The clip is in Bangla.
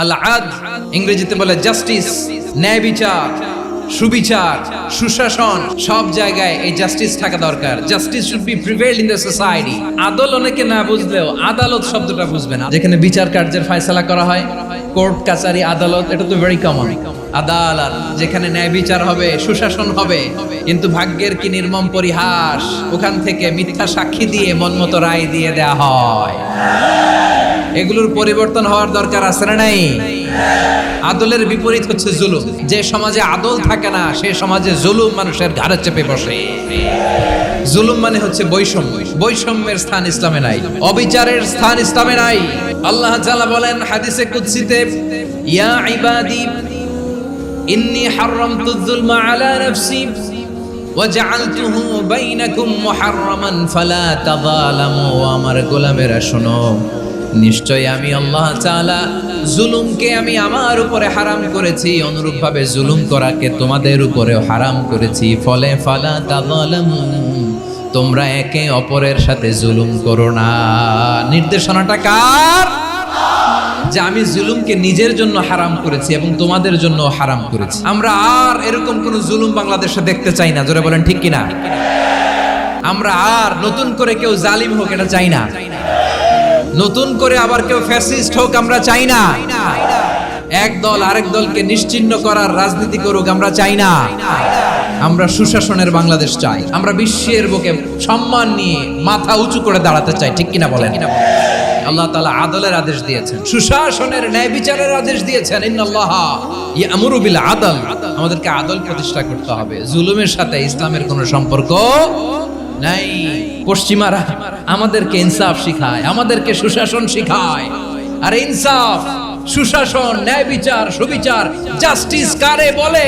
আল আদ ইংরেজিতে বলে জাস্টিস, ন্যায় বিচার, সুবিচার, সুশাসন। সব জায়গায় এই জাস্টিস থাকা দরকার। Justice should be prevail in the society. আদল অনেকে না বুঝলেও আদালত শব্দটা বুঝবে না। যেখানে বিচার কার্যের ফয়সালা করা হয়, কোর্ট কাচারি আদালত, এটা তো ভেরি কমন। আদালত যেখানে ন্যায় বিচার হবে, সুশাসন হবে। কিন্তু ভাগ্যের কি নির্মম পরিহাস, ওখান থেকে মিথ্যা সাক্ষী দিয়ে মনমতো রায় দিয়ে দেয়া হয়। এগুলোর পরিবর্তন হওয়ার দরকার আছে না নাই? আদলের বিপরীত হচ্ছে জুলুম। যে সমাজে আদল থাকে না, সে সমাজে জুলুম মানুষের ঘাড়ে চেপে বসে। জুলুম মানে হচ্ছে বৈষম্য। বৈষম্যের স্থান ইসলামে নাই, অবিচারের স্থান ইসলামে নাই। আল্লাহ তাআলা বলেন হাদিসে কুদসিতে, ইয়া ইবাদি ইন্নী হারামতুয যুলমা আলা নাফসি ওয়া জাআলতুহু বাইনাকুম মুহাররামান ফালা তাযালামু। আমার গোলামেরা শোনো, নিশ্চয় আমি আল্লাহ তাআলা জুলুমকে আমি আমার উপরে হারাম করেছি, অনুরূপভাবে জুলুম করাকে তোমাদের উপরেও হারাম করেছি। ফলে ফালা তাযালামু, তোমরা একে অপরের সাথে জুলুম করো না। নির্দেশনাটা কার? যে আমি জুলুমকে নিজের জন্য হারাম করেছি এবং তোমাদের জন্য হারাম করেছি। আমরা আর এরকম কোন জুলুম বাংলাদেশে দেখতে চাই না। জোরে বলেন ঠিক কিনা? আমরা আর নতুন করে কেউ জালিম হোক এটা চাই না। নতুন করে আবার কেউ ফ্যাসিস্ট হোক আমরা চাই না। এক দল আরেক দলকে নিশ্চিহ্ন করার রাজনীতি করুক আমরা চাই না। আমরা সুশাসনের বাংলাদেশ চাই। আমরা বিশ্বের বুকে সম্মান নিয়ে মাথা উঁচু করে দাঁড়াতে চাই। ঠিক কিনা বলেন? আল্লাহ তাআলা আদলের আদেশ দিয়েছেন, সুশাসনের ন্যায় বিচারের আদেশ দিয়েছেন। ইন্নাল্লাহা ইয়ামুরু বিল আদল। আমাদেরকে আদল প্রতিষ্ঠা করতে হবে। জুলুমের সাথে ইসলামের কোনো সম্পর্ক নাই। পশ্চিমারা আমাদেরকে ইনসাফ শিখায়, আমাদেরকে সুশাসন শিখায়। আর ইনসাফ, সুশাসন, ন্যায় বিচার, সুবিচার, জাস্টিস কারে বলে?